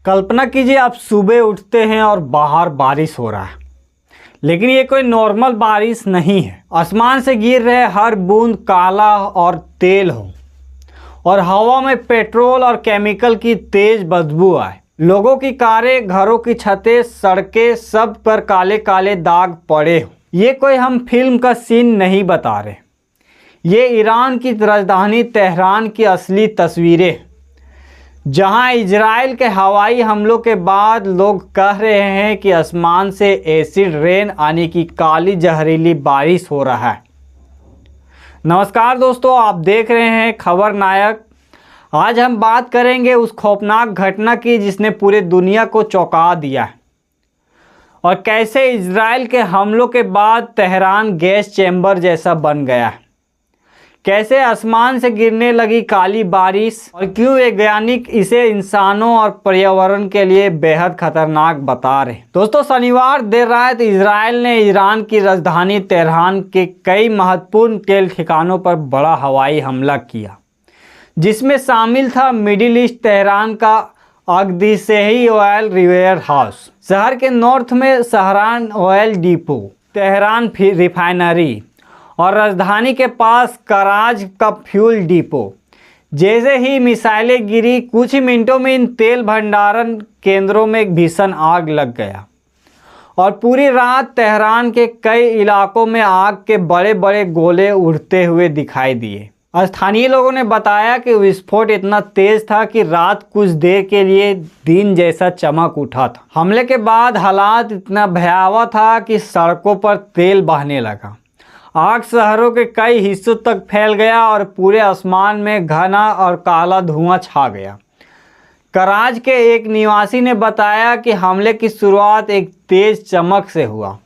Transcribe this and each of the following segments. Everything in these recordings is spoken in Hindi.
कल्पना कीजिए आप सुबह उठते हैं और बाहर बारिश हो रहा है, लेकिन ये कोई नॉर्मल बारिश नहीं है। आसमान से गिर रहे हर बूंद काला और तेल हो और हवा में पेट्रोल और केमिकल की तेज बदबू आए। लोगों की कारें, घरों की छतें, सड़कें, सब पर काले काले दाग पड़े हो। ये कोई हम फिल्म का सीन नहीं बता रहे, ये ईरान की राजधानी तेहरान की असली तस्वीरें, जहां इजराइल के हवाई हमलों के बाद लोग कह रहे हैं कि आसमान से एसिड रेन यानी कि काली जहरीली बारिश हो रहा है। नमस्कार दोस्तों, आप देख रहे हैं खबर नायक। आज हम बात करेंगे उस खौफनाक घटना की जिसने पूरे दुनिया को चौंका दिया है और कैसे इजराइल के हमलों के बाद तेहरान गैस चैम्बर जैसा बन गया है, कैसे आसमान से गिरने लगी काली बारिश और क्यों वैज्ञानिक इसे इंसानों और पर्यावरण के लिए बेहद खतरनाक बता रहे। दोस्तों, शनिवार देर रात इजराइल ने ईरान की राजधानी तेहरान के कई महत्वपूर्ण तेल ठिकानों पर बड़ा हवाई हमला किया, जिसमें शामिल था मिडिल ईस्ट तेहरान का अगदिसेही ऑयल रिवेयर हाउस, शहर के नॉर्थ में सहरान ऑयल डिपो, तेहरान रिफाइनरी और राजधानी के पास कराज का फ्यूल डिपो। जैसे ही मिसाइलें गिरी, कुछ ही मिनटों में इन तेल भंडारण केंद्रों में भीषण आग लग गया और पूरी रात तेहरान के कई इलाकों में आग के बड़े बड़े गोले उड़ते हुए दिखाई दिए। स्थानीय लोगों ने बताया कि विस्फोट इतना तेज था कि रात कुछ देर के लिए दिन जैसा चमक उठा था। हमले के बाद हालात इतना भयावह था कि सड़कों पर तेल बहने लगा। आग शहरों के कई हिस्सों तक फैल गया और पूरे आसमान में घना और काला धुआं छा गया। कराज के एक निवासी ने बताया कि हमले की शुरुआत एक तेज चमक से हुआ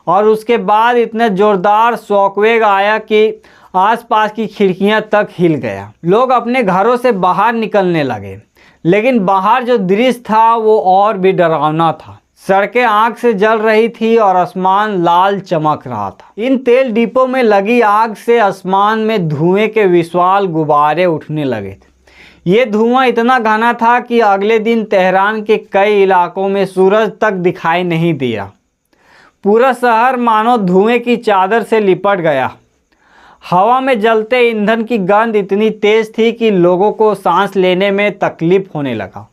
और उसके बाद इतना जोरदार शॉकवेव आया कि आसपास की खिड़कियां तक हिल गया। लोग अपने घरों से बाहर निकलने लगे, लेकिन बाहर जो दृश्य था वो और भी डरावना था। सड़कें आग से जल रही थी और आसमान लाल चमक रहा था। इन तेल डिपो में लगी आग से आसमान में धुएं के विशाल गुब्बारे उठने लगे थे। ये धुआं इतना घना था कि अगले दिन तेहरान के कई इलाकों में सूरज तक दिखाई नहीं दिया। पूरा शहर मानो धुएं की चादर से लिपट गया। हवा में जलते ईंधन की गंध इतनी तेज थी कि लोगों को सांस लेने में तकलीफ होने लगा।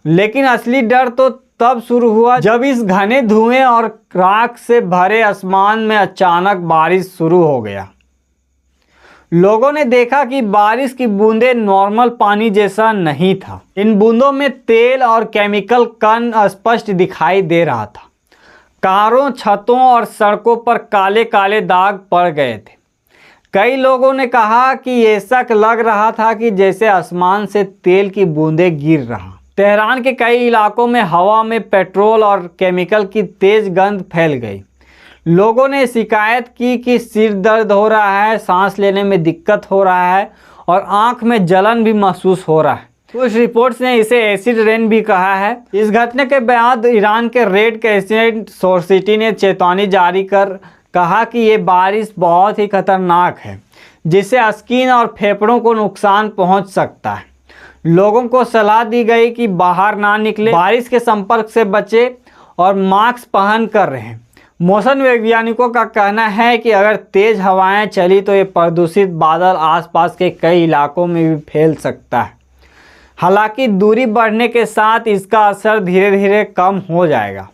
लेकिन असली डर तो तब शुरू हुआ जब इस घने धुएं और राख से भरे आसमान में अचानक बारिश शुरू हो गया। लोगों ने देखा कि बारिश की बूंदें नॉर्मल पानी जैसा नहीं था। इन बूंदों में तेल और केमिकल कण स्पष्ट दिखाई दे रहा था। कारों, छतों और सड़कों पर काले काले दाग पड़ गए थे। कई लोगों ने कहा कि ऐसा लग रहा था कि जैसे आसमान से तेल की बूंदें गिर रहा। तेहरान के कई इलाकों में हवा में पेट्रोल और केमिकल की तेज गंध फैल गई। लोगों ने शिकायत की कि सिर दर्द हो रहा है, सांस लेने में दिक्कत हो रहा है और आंख में जलन भी महसूस हो रहा है। कुछ रिपोर्ट्स ने इसे एसिड रेन भी कहा है। इस घटना के बाद ईरान के रेड क्रिसेंट सोसाइटी ने चेतावनी जारी कर कहा कि ये बारिश बहुत ही खतरनाक है, जिससे स्किन और फेफड़ों को नुकसान पहुंच सकता है। लोगों को सलाह दी गई कि बाहर ना निकले, बारिश के संपर्क से बचे और मास्क पहन कर रहें। मौसम वैज्ञानिकों का कहना है कि अगर तेज हवाएं चली तो ये प्रदूषित बादल आसपास के कई इलाकों में भी फैल सकता है। हालांकि दूरी बढ़ने के साथ इसका असर धीरे धीरे कम हो जाएगा,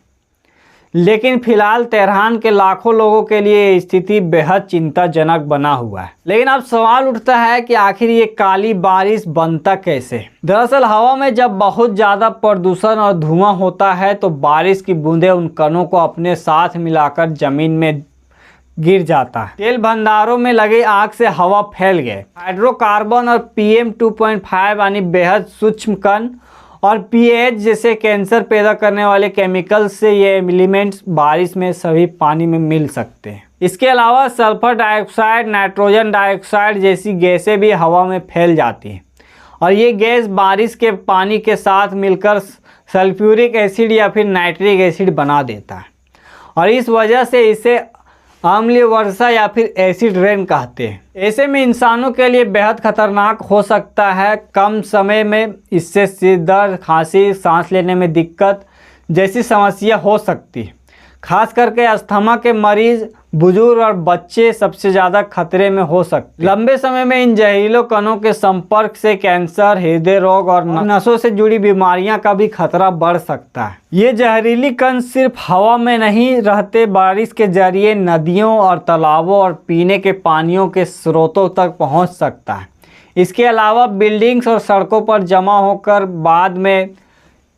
लेकिन फिलहाल तेहरान के लाखों लोगों के लिए स्थिति बेहद चिंताजनक बना हुआ है। लेकिन अब सवाल उठता है कि आखिर ये काली बारिश बनता कैसे? दरअसल हवा में जब बहुत ज़्यादा प्रदूषण और धुआं होता है तो बारिश की बूंदें उन कणों को अपने साथ मिलाकर जमीन में गिर जाता है। तेल भंडारों में लगे आग से हवा फैल गए। हाइड्रोकार्बन और PM 2.5 यानी बेहद सूक्ष्म कण और pH जैसे कैंसर पैदा करने वाले केमिकल से ये एलिमेंट्स बारिश में सभी पानी में मिल सकते हैं। इसके अलावा सल्फर डाइऑक्साइड, नाइट्रोजन डाइऑक्साइड जैसी गैसें भी हवा में फैल जाती हैं और ये गैस बारिश के पानी के साथ मिलकर सल्फ्यूरिक एसिड या फिर नाइट्रिक एसिड बना देता है और इस वजह से इसे अम्लीय वर्षा या फिर एसिड रेन कहते हैं। ऐसे में इंसानों के लिए बेहद खतरनाक हो सकता है। कम समय में इससे सिर दर्द, खांसी, सांस लेने में दिक्कत जैसी समस्या हो सकती है। खास करके अस्थमा के मरीज, बुजुर्ग और बच्चे सबसे ज़्यादा खतरे में हो सकते हैं। लंबे समय में इन जहरीलों कणों के संपर्क से कैंसर, हृदय रोग और नसों से जुड़ी बीमारियां का भी खतरा बढ़ सकता है। ये जहरीली कण सिर्फ हवा में नहीं रहते, बारिश के जरिए नदियों और तालाबों और पीने के पानियों के स्रोतों तक पहुंच सकता है। इसके अलावा बिल्डिंग्स और सड़कों पर जमा होकर बाद में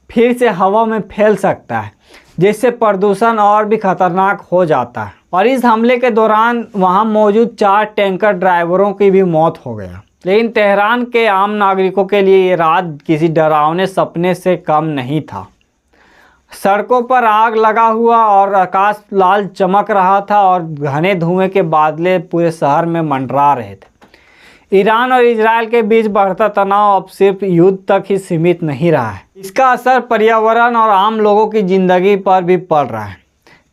फिर से हवा में फैल सकता है, जिससे प्रदूषण और भी खतरनाक हो जाता है। और इस हमले के दौरान वहां मौजूद 4 टैंकर ड्राइवरों की भी मौत हो गया। लेकिन तेहरान के आम नागरिकों के लिए ये रात किसी डरावने सपने से कम नहीं था। सड़कों पर आग लगा हुआ और आकाश लाल चमक रहा था और घने धुएं के बादले पूरे शहर में मंडरा रहे थे। ईरान और इजराइल के बीच बढ़ता तनाव अब सिर्फ युद्ध तक ही सीमित नहीं रहा है। इसका असर पर्यावरण और आम लोगों की जिंदगी पर भी पड़ रहा है।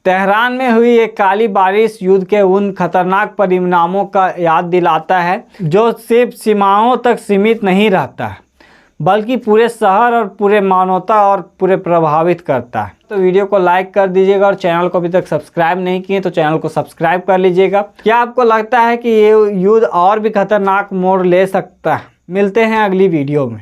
तेहरान में हुई एक काली बारिश युद्ध के उन खतरनाक परिणामों का याद दिलाता है जो सिर्फ सीमाओं तक सीमित नहीं रहता है, बल्कि पूरे शहर और पूरे मानवता और पूरे प्रभावित करता है। तो वीडियो को लाइक कर दीजिएगा और चैनल को अभी तक सब्सक्राइब नहीं किए तो चैनल को सब्सक्राइब कर लीजिएगा। क्या आपको लगता है कि ये युद्ध और भी खतरनाक मोड़ ले सकता है? मिलते हैं अगली वीडियो में।